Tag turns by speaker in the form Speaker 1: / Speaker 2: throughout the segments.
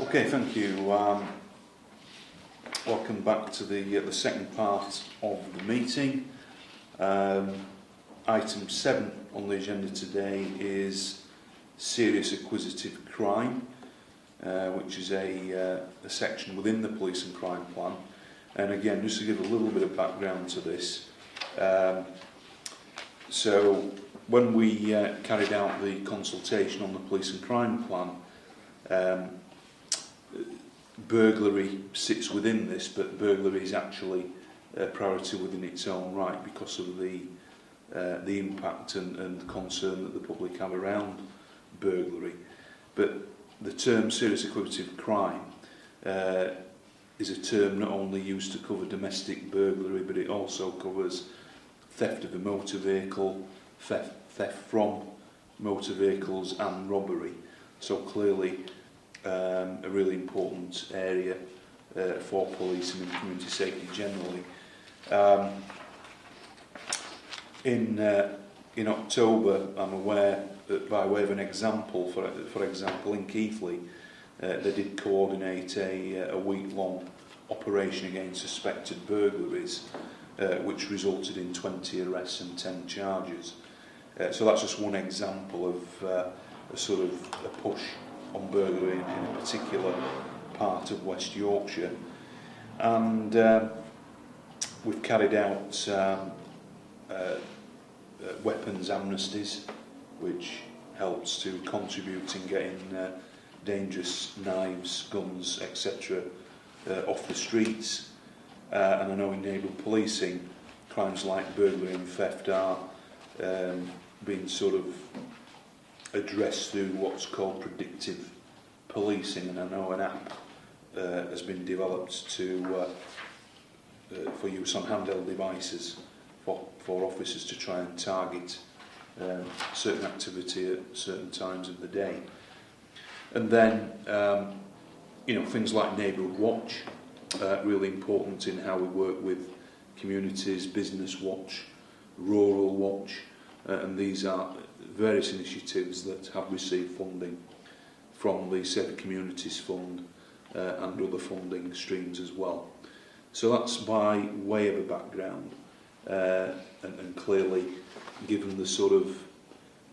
Speaker 1: Okay, thank you. Welcome back to the second part of the meeting. Item 7 on the agenda today is serious acquisitive crime, which is a section within the police and crime plan. And again, just to give a little bit of background to this, so when we carried out the consultation on the police and crime plan, burglary sits within this, but burglary is actually a priority within its own right because of the impact and concern that the public have around burglary. But the term serious acquisitive crime is a term not only used to cover domestic burglary, but it also covers theft of a motor vehicle, theft from motor vehicles and robbery. So clearly a really important area for police and community safety generally. In October, I'm aware that by way of an example, for example, in Keighley, they did coordinate a week-long operation against suspected burglaries, which resulted in 20 arrests and 10 charges. So that's just one example of a sort of a push on burglary in a particular part of West Yorkshire. And we've carried out weapons amnesties, which helps to contribute in getting dangerous knives, guns, etc. Off the streets. And I know in neighbourhood policing, crimes like burglary and theft are being sort of addressed through what's called predictive policing, and I know an app has been developed for use on handheld devices for officers to try and target certain activity at certain times of the day. And then things like Neighbourhood Watch, really important in how we work with communities, Business Watch, Rural Watch, and these are various initiatives that have received funding from the Safer Communities Fund and other funding streams as well. So that's by way of a background, and clearly, given the sort of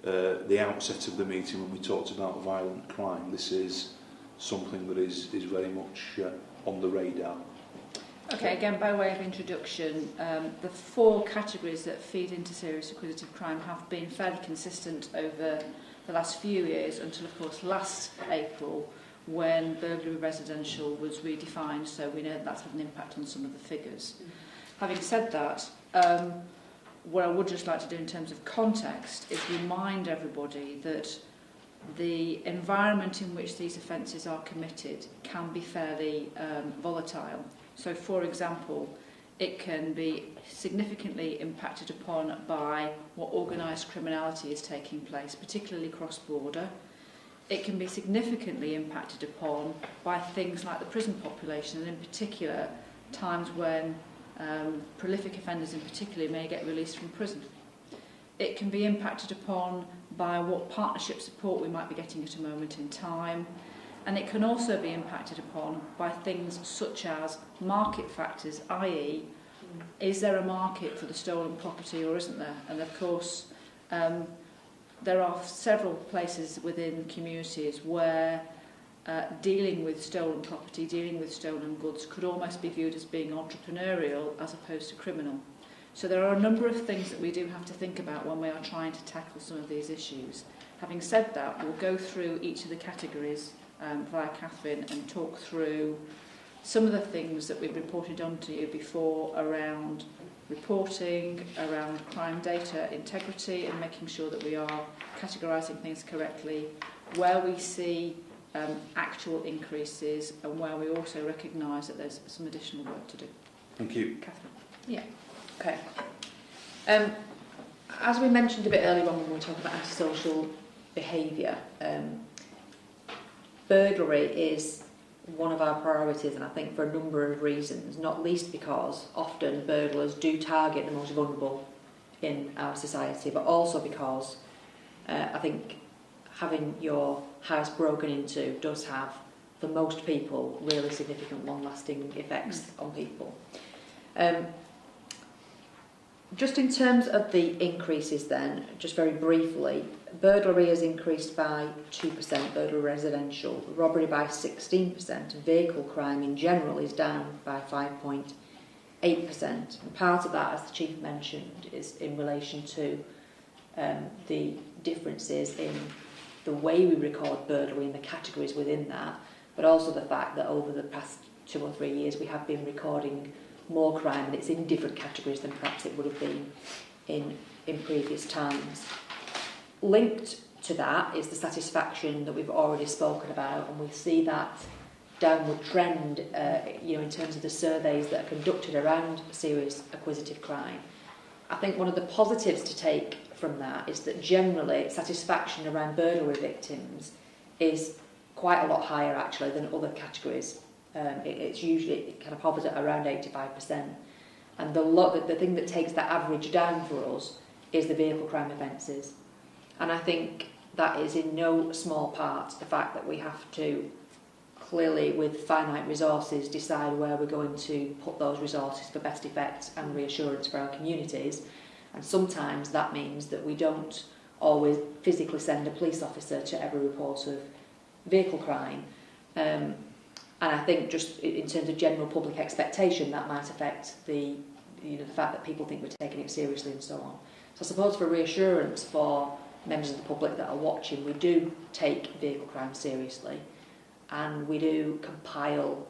Speaker 1: the outset of the meeting when we talked about violent crime, this is something that is very much on the radar.
Speaker 2: Okay, again, by way of introduction, the 4 categories that feed into serious acquisitive crime have been fairly consistent over the last few years until, of course, last April, when burglary residential was redefined, so we know that's had an impact on some of the figures. Having said that, what I would just like to do in terms of context is remind everybody that the environment in which these offences are committed can be fairly volatile. So, for example, it can be significantly impacted upon by what organised criminality is taking place, particularly cross-border. It can be significantly impacted upon by things like the prison population, and in particular, times when prolific offenders in particular may get released from prison. It can be impacted upon by what partnership support we might be getting at a moment in time. And it can also be impacted upon by things such as market factors, i.e., is there a market for the stolen property or isn't there? And of course, there are several places within communities where dealing with stolen property, dealing with stolen goods could almost be viewed as being entrepreneurial as opposed to criminal. So there are a number of things that we do have to think about when we are trying to tackle some of these issues. Having said that, we'll go through each of the categories via Catherine and talk through some of the things that we've reported on to you before around reporting, around crime data integrity and making sure that we are categorising things correctly, where we see actual increases and where we also recognise that there's some additional work to do.
Speaker 1: Thank you.
Speaker 2: Catherine.
Speaker 3: Yeah, okay. As we mentioned a bit earlier on when we were talking about antisocial behaviour, burglary is one of our priorities, and I think for a number of reasons, not least because often burglars do target the most vulnerable in our society, but also because I think having your house broken into does have for most people, really significant long-lasting effects on people. Just in terms of the increases then, just very briefly, burglary has increased by 2%, burglary residential, robbery by 16%, and vehicle crime in general is down by 5.8%. And part of that, as the Chief mentioned, is in relation to the differences in the way we record burglary and the categories within that, but also the fact that over the past 2 or 3 years we have been recording more crime, and it's in different categories than perhaps it would have been in previous times. Linked to that is the satisfaction that we've already spoken about, and we see that downward trend in terms of the surveys that are conducted around serious acquisitive crime. I think one of the positives to take from that is that generally satisfaction around burglary victims is quite a lot higher actually than other categories. It's usually kind of hovers at around 85%, and the thing that takes that average down for us is the vehicle crime offences, and I think that is in no small part the fact that we have to clearly with finite resources decide where we're going to put those resources for best effect and reassurance for our communities, and sometimes that means that we don't always physically send a police officer to every report of vehicle crime. And I think just in terms of general public expectation, that might affect the fact that people think we're taking it seriously and so on. So I suppose for reassurance for members of the public that are watching, we do take vehicle crime seriously, and we do compile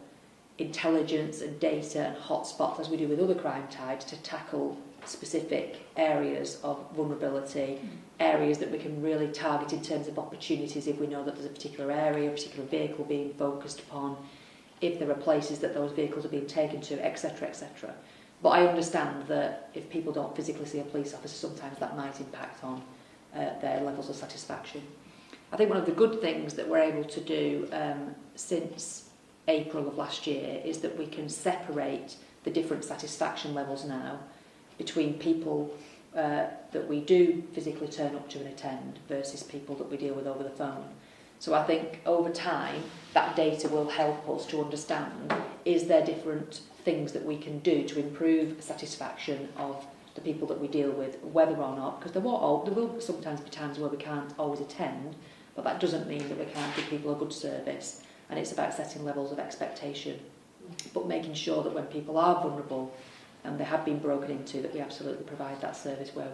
Speaker 3: intelligence and data and hotspots, as we do with other crime types, to tackle specific areas of vulnerability, areas that we can really target in terms of opportunities if we know that there's a particular area, a particular vehicle being focused upon, if there are places that those vehicles are being taken to, etc., etc. But I understand that if people don't physically see a police officer, sometimes that might impact on their levels of satisfaction. I think one of the good things that we're able to do since April of last year is that we can separate the different satisfaction levels now between people that we do physically turn up to and attend versus people that we deal with over the phone. So I think over time that data will help us to understand, is there different things that we can do to improve satisfaction of the people that we deal with, whether or not, because there will sometimes be times where we can't always attend, but that doesn't mean that we can't give people a good service, and it's about setting levels of expectation, but making sure that when people are vulnerable and they have been broken into, that we absolutely provide that service where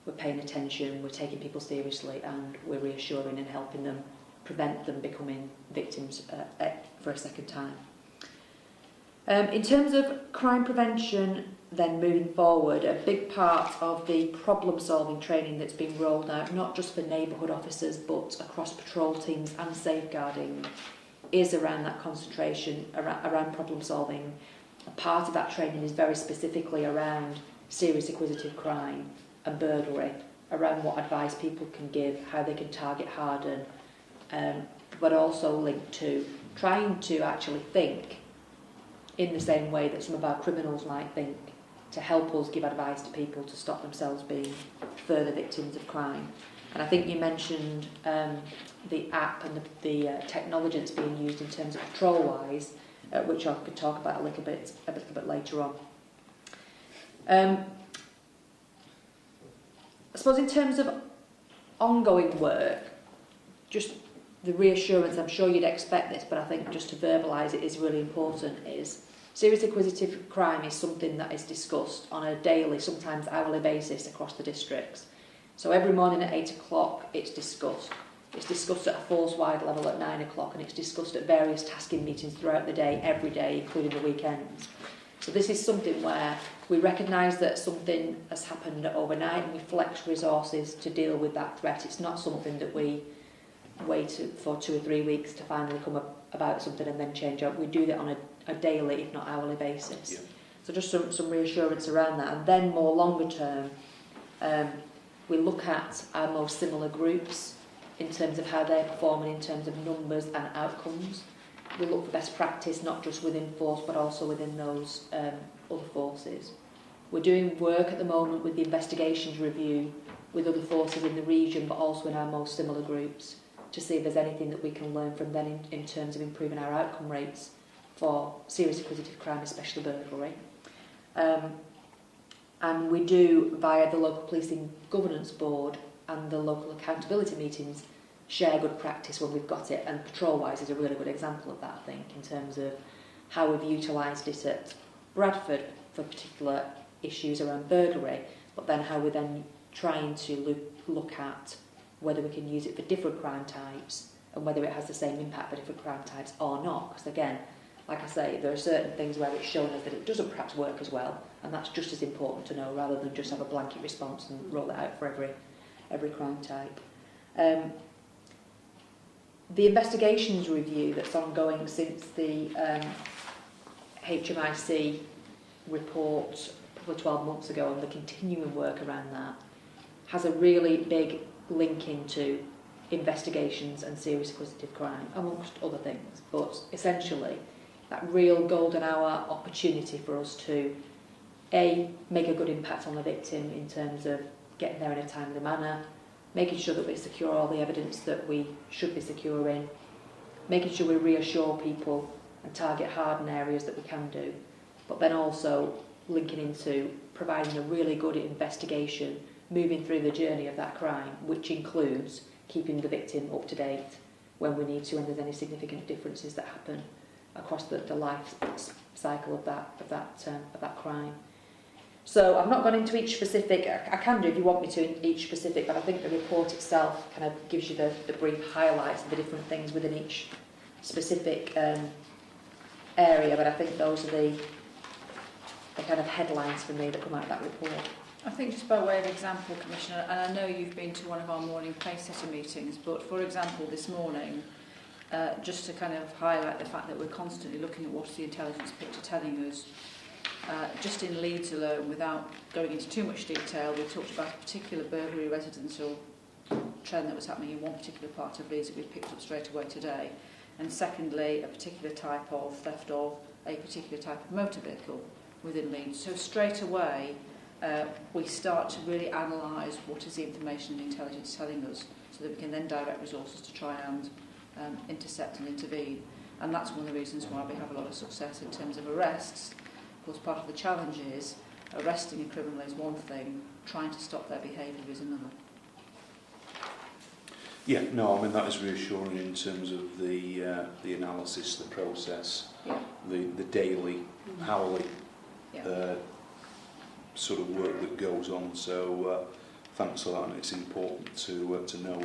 Speaker 3: we're paying attention, we're taking people seriously, and we're reassuring and helping them prevent them becoming victims for a second time. In terms of crime prevention, then moving forward, a big part of the problem-solving training that's been rolled out, not just for neighbourhood officers but across patrol teams and safeguarding, is around that concentration, around problem-solving. A part of that training is very specifically around serious acquisitive crime and burglary, around what advice people can give, how they can target harden, but also linked to trying to actually think in the same way that some of our criminals might think, to help us give advice to people to stop themselves being further victims of crime. And I think you mentioned the app and the technology that's being used in terms of patrol-wise, which I could talk about a little bit later on. I suppose in terms of ongoing work, just the reassurance, I'm sure you'd expect this, but I think just to verbalise it is really important, is serious acquisitive crime is something that is discussed on a daily, sometimes hourly basis across the districts. So every morning at 8 o'clock it's discussed. It's discussed at a force-wide level at 9 o'clock, and it's discussed at various tasking meetings throughout the day, every day, including the weekends. So this is something where we recognise that something has happened overnight and we flex resources to deal with that threat. It's not something that we wait for 2 or 3 weeks to finally come about something and then change up. We do that on a daily, if not hourly basis. Yeah. So just some reassurance around that. And then more longer term, we look at our most similar groups in terms of how they're performing in terms of numbers and outcomes. We look for best practice, not just within force, but also within those other forces. We're doing work at the moment with the investigations review with other forces in the region, but also in our most similar groups, to see if there's anything that we can learn from them in terms of improving our outcome rates for serious acquisitive crime, especially burglary. And we do, via the local policing governance board and the local accountability meetings, share good practice when we've got it, and Patrol-Wise is a really good example of that, I think, in terms of how we've utilised it at Bradford for particular issues around burglary, but then how we're then trying to look at whether we can use it for different crime types and whether it has the same impact for different crime types or not. Because again, like I say, there are certain things where it's shown us that it doesn't perhaps work as well, and that's just as important to know rather than just have a blanket response and roll it out for every crime type. The investigations review that's ongoing since the HMIC report probably 12 months ago, and the continuing work around that has a really big link into investigations and serious acquisitive crime, amongst other things. But essentially, that real golden hour opportunity for us to make a good impact on the victim in terms of getting there in a timely manner, making sure that we secure all the evidence that we should be securing, making sure we reassure people and target hardened areas that we can do, but then also linking into providing a really good investigation, moving through the journey of that crime, which includes keeping the victim up to date when we need to, and there's any significant differences that happen across the life cycle of that crime. So I've not gone into each specific. I can do if you want me to in each specific, but I think the report itself kind of gives you the brief highlights of the different things within each specific area. But I think those are the kind of headlines for me that come out of that report.
Speaker 2: I think just by way of example, Commissioner, and I know you've been to one of our morning pace-setter meetings, but for example this morning, just to kind of highlight the fact that we're constantly looking at what is the intelligence picture telling us. Just in Leeds alone, without going into too much detail, we talked about a particular burglary residential trend that was happening in one particular part of Leeds that we picked up straight away today. And secondly, a particular type of theft of a particular type of motor vehicle within Leeds. So straight away, we start to really analyse what is the information and intelligence telling us, so that we can then direct resources to try and intercept and intervene. And that's one of the reasons why we have a lot of success in terms of arrests. Of course, part of the challenge is arresting a criminal is one thing, trying to stop their behaviour is another.
Speaker 1: Yeah, no, I mean that is reassuring in terms of the analysis, the process, the daily, hourly sort of work that goes on. So thanks for that, and it's important to know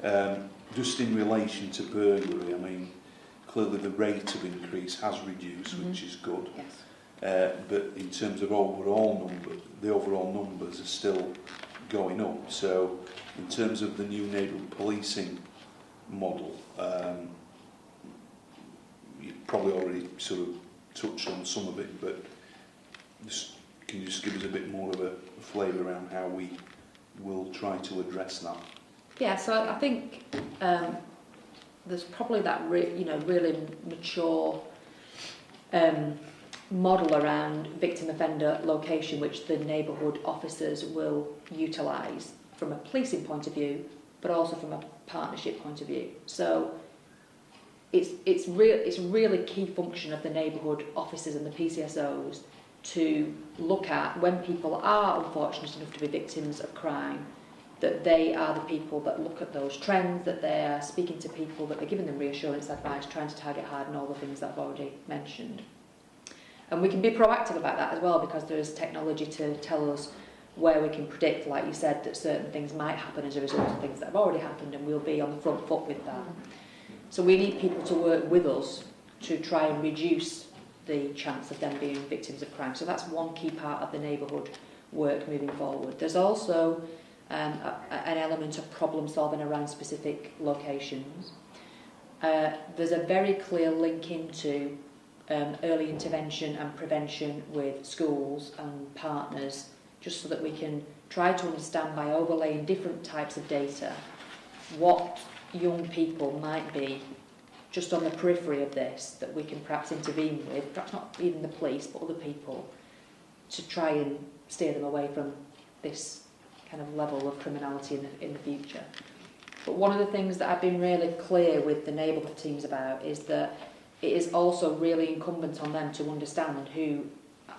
Speaker 1: that. Just in relation to burglary, I mean, clearly the rate of increase has reduced, which is good.
Speaker 2: Yes.
Speaker 1: But in terms of overall number, the overall numbers are still going up. So in terms of the new neighbourhood policing model, you probably already sort of touched on some of it, but can you just give us a bit more of a flavour around how we will try to address that?
Speaker 3: Yeah, so I think there's probably that really mature model around victim offender location, which the neighbourhood officers will utilise from a policing point of view, but also from a partnership point of view. So it's really key function of the neighbourhood officers and the PCSOs to look at when people are unfortunate enough to be victims of crime, that they are the people that look at those trends, that they are speaking to people, that they're giving them reassurance, advice, trying to target hard and all the things that I've already mentioned. And we can be proactive about that as well, because there is technology to tell us where we can predict, like you said, that certain things might happen as a result of things that have already happened, and we'll be on the front foot with that. So we need people to work with us to try and reduce the chance of them being victims of crime. So that's one key part of the neighbourhood work moving forward. There's also an element of problem solving around specific locations. There's a very clear link into early intervention and prevention with schools and partners, just so that we can try to understand by overlaying different types of data what young people might be just on the periphery of this, that we can perhaps intervene with, perhaps not even the police, but other people, to try and steer them away from this kind of level of criminality in the future. But one of the things that I've been really clear with the neighbourhood teams about is that it is also really incumbent on them to understand who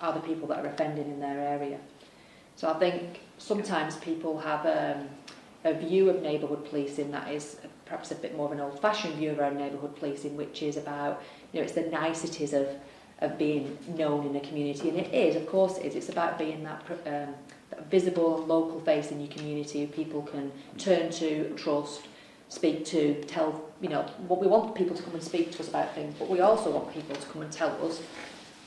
Speaker 3: are the people that are offending in their area. So I think sometimes people have a view of neighbourhood policing that is perhaps a bit more of an old-fashioned view of our neighbourhood policing, which is about, it's the niceties of being known in a community, and it is, of course it is. It's about being that visible and local face in your community who people can turn to, trust, speak to, tell, what we want people to come and speak to us about things, but we also want people to come and tell us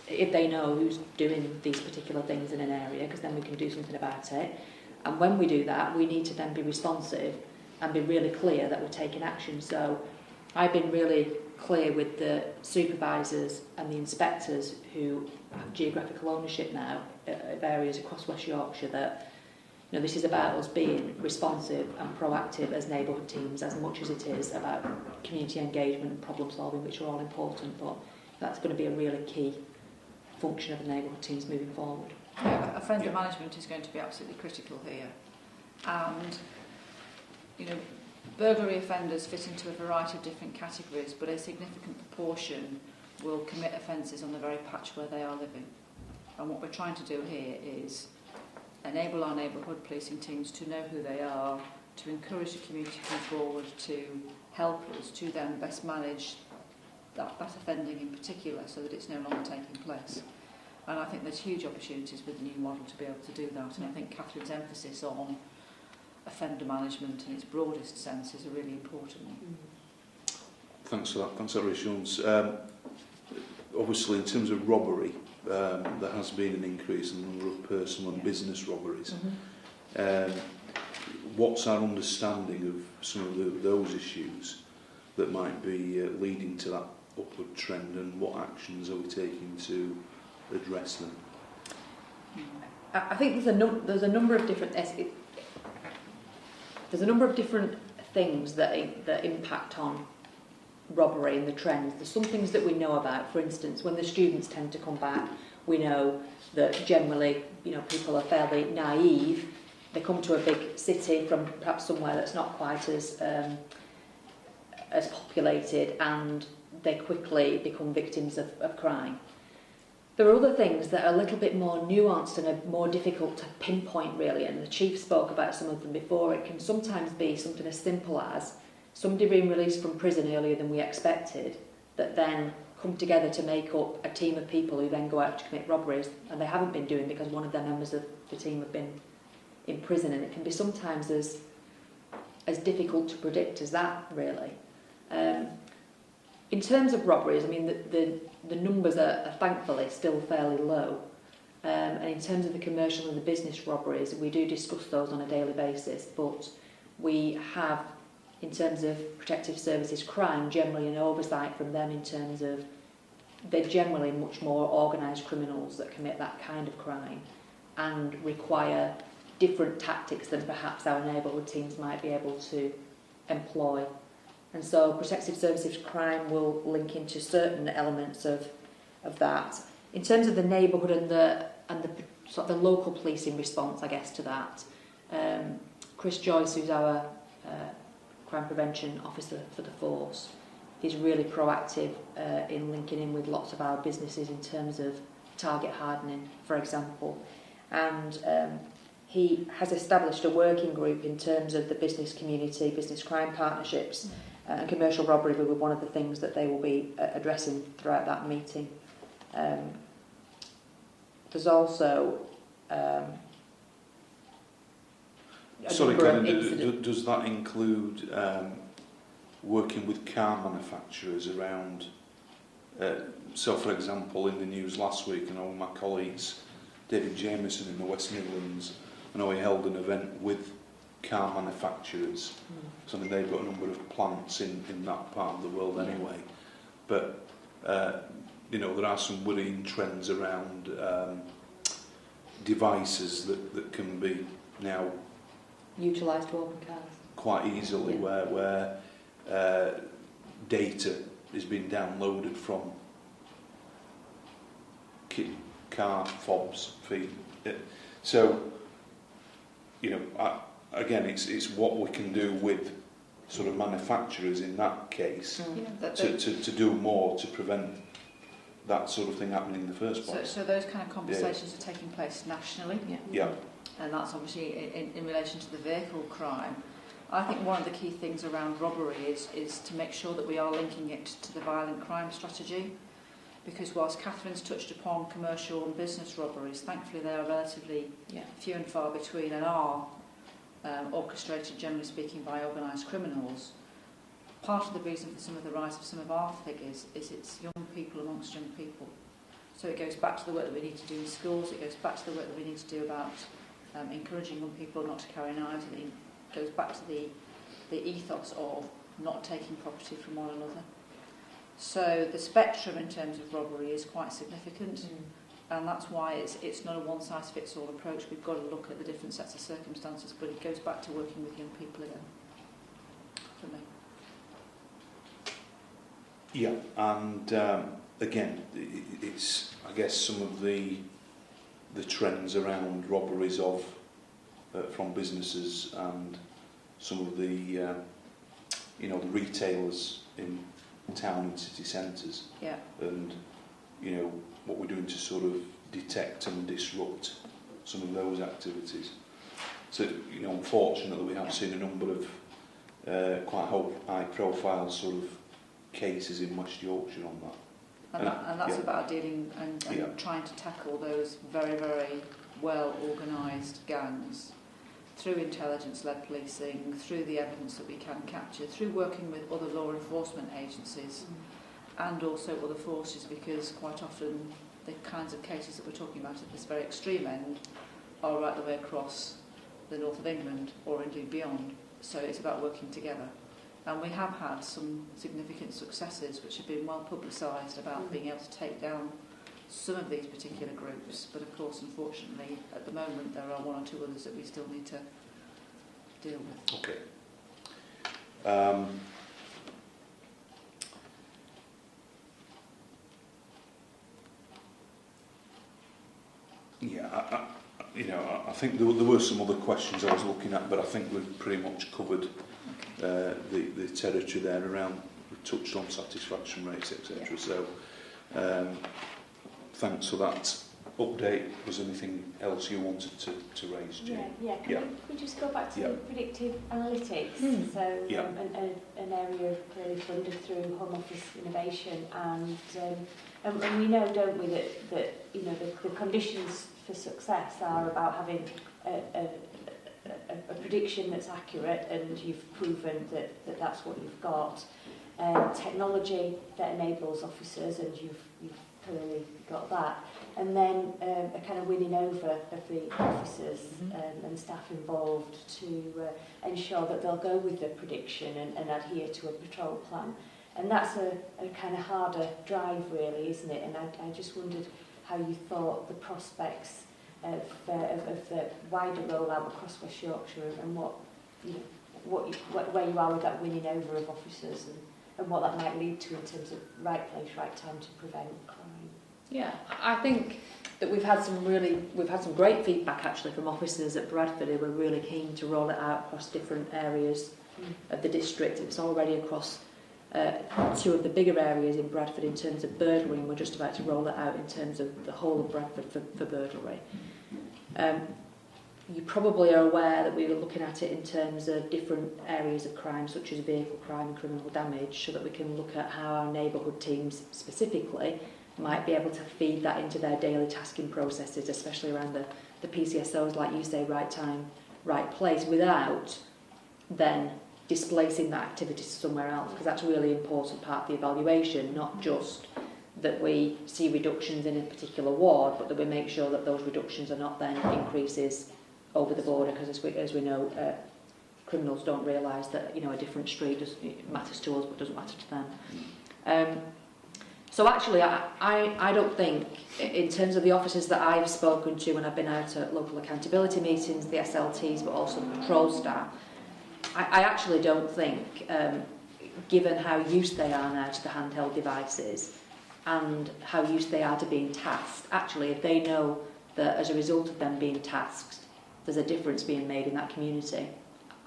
Speaker 3: if they know who's doing these particular things in an area, because then we can do something about it. And when we do that, we need to then be responsive and be really clear that we're taking action. So I've been really clear with the supervisors and the inspectors who have geographical ownership now of areas across West Yorkshire that this is about us being responsive and proactive as neighbourhood teams, as much as it is about community engagement and problem solving, which are all important, but that's going to be a really key function of the neighbourhood teams moving forward.
Speaker 2: Yeah, offender management is going to be absolutely critical here, and burglary offenders fit into a variety of different categories, but a significant proportion will commit offences on the very patch where they are living. And what we're trying to do here is enable our neighbourhood policing teams to know who they are, to encourage the community to come forward, to help us to then best manage that offending in particular, so that it's no longer taking place. And I think there's huge opportunities with the new model to be able to do that. And I think Catherine's emphasis on offender management in its broadest sense is a really important one.
Speaker 1: Thanks for that. Thanks for that reassurance. Obviously, in terms of robbery, there has been an increase in the number of personal and business robberies. What's our understanding of some of those issues that might be leading to that upward trend, and what actions are we taking to address them?
Speaker 3: I think there's a number of different things that impact on robbery and the trends. There's some things that we know about. For instance, when the students tend to come back, we know that generally, people are fairly naive. They come to a big city from perhaps somewhere that's not quite as populated, and they quickly become victims of crime. There are other things that are a little bit more nuanced and are more difficult to pinpoint, really, and the Chief spoke about some of them before. It can sometimes be something as simple as somebody being released from prison earlier than we expected, that then come together to make up a team of people who then go out to commit robberies, and they haven't been doing because one of the members of the team have been in prison, and it can be sometimes as difficult to predict as that, really. In terms of robberies, I mean, the numbers are thankfully still fairly low. And in terms of the commercial and the business robberies, we do discuss those on a daily basis, but we have, in terms of protective services crime, generally an oversight from them in terms of they're generally much more organised criminals that commit that kind of crime and require different tactics than perhaps our neighbourhood teams might be able to employ. And so protective services crime will link into certain elements of that. In terms of the neighbourhood and the sort of the local policing response, I guess, to that, Chris Joyce, who's our crime prevention officer for the force, is really proactive in linking in with lots of our businesses in terms of target hardening, for example. And he has established a working group in terms of the business community, business crime partnerships, and commercial robbery will be one of the things that they will be addressing throughout that meeting. There's also
Speaker 1: sorry, Karen, does that include working with car manufacturers around? So, for example, in the news last week, I know my colleagues, David Jameson in the West Midlands, I know he held an event with car manufacturers. So I mean, they've got a number of plants in that part of the world anyway. But there are some worrying trends around devices that can be now
Speaker 3: utilised to open cars
Speaker 1: quite easily, where data is being downloaded from car fobs feed. So again, it's what we can do with sort of manufacturers in that case
Speaker 2: Yeah,
Speaker 1: to do more to prevent that sort of thing happening in the first place.
Speaker 2: So those kind of conversations are taking place nationally.
Speaker 1: Yeah.
Speaker 2: And that's obviously in relation to the vehicle crime. I think one of the key things around robbery is to make sure that we are linking it to the violent crime strategy, because whilst Catherine's touched upon commercial and business robberies, thankfully they are relatively few and far between and are orchestrated, generally speaking, by organised criminals. Part of the reason for some of the rise of some of our figures is it's young people amongst young people. So it goes back to the work that we need to do in schools, it goes back to the work that we need to do about encouraging young people not to carry knives, and it goes back to the ethos of not taking property from one another. So the spectrum in terms of robbery is quite significant, and that's why it's not a one-size-fits-all approach. We've got to look at the different sets of circumstances, but it goes back to working with young people again, for me.
Speaker 1: Yeah, and again, it's, I guess, some of the trends around robberies of from businesses and some of the the retailers in town and city centres, and what we're doing to sort of detect and disrupt some of those activities. So unfortunately we have seen a number of quite high profile sort of cases in West Yorkshire on that.
Speaker 2: And that's about dealing and trying to tackle those very, very well organised gangs through intelligence-led policing, through the evidence that we can capture, through working with other law enforcement agencies and also other forces, because quite often the kinds of cases that we're talking about at this very extreme end are right the way across the north of England or indeed beyond. So it's about working together. And we have had some significant successes which have been well publicised about being able to take down some of these particular groups. But of course, unfortunately, at the moment, there are one or two others that we still need to deal with.
Speaker 1: Okay. I think there were some other questions I was looking at, but I think we've pretty much covered the territory there around. We've touched on satisfaction rates, etc. So thanks for that update. Was there anything else you wanted to raise, Jane?
Speaker 4: Can we just go back to the predictive analytics? So an area clearly funded through Home Office Innovation, and we know, don't we, that the conditions for success are about having a prediction that's accurate, and you've proven that that's what you've got. Technology that enables officers, and you've clearly got that. And then a kind of winning over of the officers and staff involved to ensure that they'll go with the prediction and adhere to a patrol plan. And that's a kind of harder drive, really, isn't it? And I just wondered how you thought the prospects of the wider rollout across West Yorkshire, and where you are with that winning over of officers, and what that might lead to in terms of right place, right time to prevent crime.
Speaker 3: Yeah, I think that we've had some great feedback actually from officers at Bradford who were really keen to roll it out across different areas of the district. It's already across two of the bigger areas in Bradford in terms of burglary, and we're just about to roll it out in terms of the whole of Bradford for burglary. You probably are aware that we were looking at it in terms of different areas of crime, such as vehicle crime and criminal damage, so that we can look at how our neighbourhood teams specifically might be able to feed that into their daily tasking processes, especially around the PCSOs, like you say, right time, right place, without then displacing that activity somewhere else, because that's a really important part of the evaluation, not just that we see reductions in a particular ward, but that we make sure that those reductions are not then increases over the border, because as we know, criminals don't realise that a different street matters to us but doesn't matter to them. So actually, I don't think, in terms of the officers that I've spoken to when I've been out at local accountability meetings, the SLTs, but also the patrol staff, I actually don't think, given how used they are now to the handheld devices and how used they are to being tasked, actually, if they know that as a result of them being tasked, there's a difference being made in that community,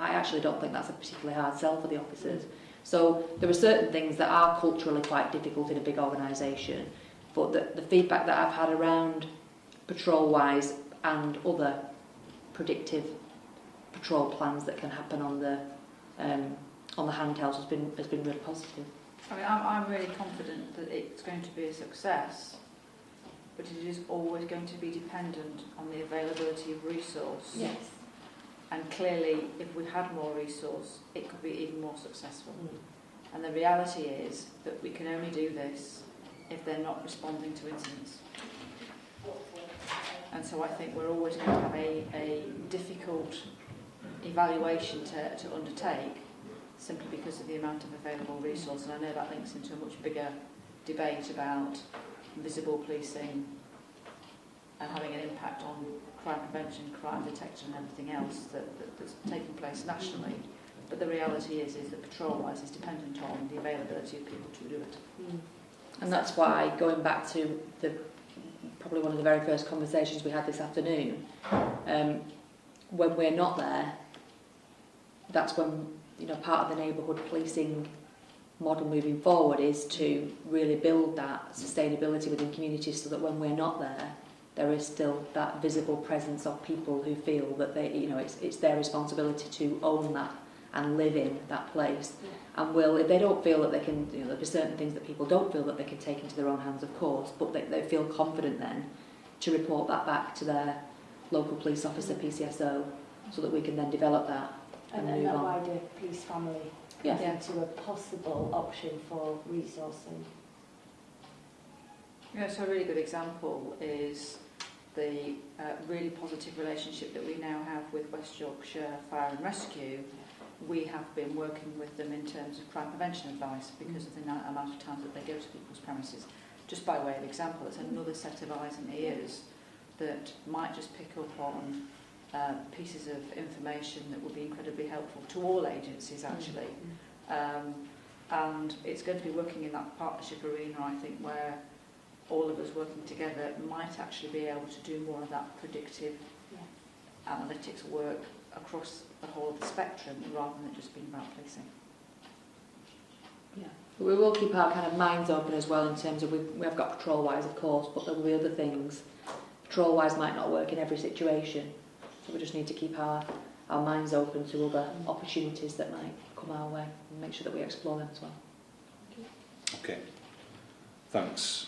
Speaker 3: I actually don't think that's a particularly hard sell for the officers. So there are certain things that are culturally quite difficult in a big organisation, but the feedback that I've had around patrol-wise and other predictive patrol plans that can happen on the handhelds has been really positive.
Speaker 2: I mean, I'm really confident that it's going to be a success, but it is always going to be dependent on the availability of resource.
Speaker 4: Yes.
Speaker 2: And clearly, if we had more resource, it could be even more successful. And the reality is that we can only do this if they're not responding to incidents. And so I think we're always going to have a difficult evaluation to undertake, simply because of the amount of available resource. And I know that links into a much bigger debate about visible policing and having an impact on crime prevention, crime detection and everything else that's taking place nationally. But the reality is that patrol-wise is dependent on the availability of people to do it.
Speaker 3: And that's why, going back to probably one of the very first conversations we had this afternoon, when we're not there, that's when, you know, part of the neighbourhood policing model moving forward is to really build that sustainability within communities, so that when we're not there, there is still that visible presence of people who feel that they, you know, it's their responsibility to own that and live in that place. And will, if they don't feel that they can, you know, there'll be certain things that people don't feel that they can take into their own hands, of course, but they feel confident then to report that back to their local police officer, PCSO, so that we can then develop that and move
Speaker 4: that
Speaker 3: on.
Speaker 4: wider police family
Speaker 3: Yeah.
Speaker 4: into a possible option for resourcing.
Speaker 2: You know, so a really good example is the really positive relationship that we now have with West Yorkshire Fire and Rescue. We have been working with them in terms of crime prevention advice because of the amount of times that they go to people's premises. Just by way of example, it's another set of eyes and ears that might just pick up on pieces of information that would be incredibly helpful to all agencies, actually. And it's going to be working in that partnership arena, I think, where all of us working together might actually be able to do more of that predictive analytics work across the whole of the spectrum, rather than it just being about policing.
Speaker 3: Yeah, but we will keep our kind of minds open as well, in terms of we have got patrol-wise, of course, but there will be other things. Patrol-wise might not work in every situation, so we just need to keep our minds open to other opportunities that might come our way, and make sure that we explore them as well.
Speaker 1: Okay, thanks.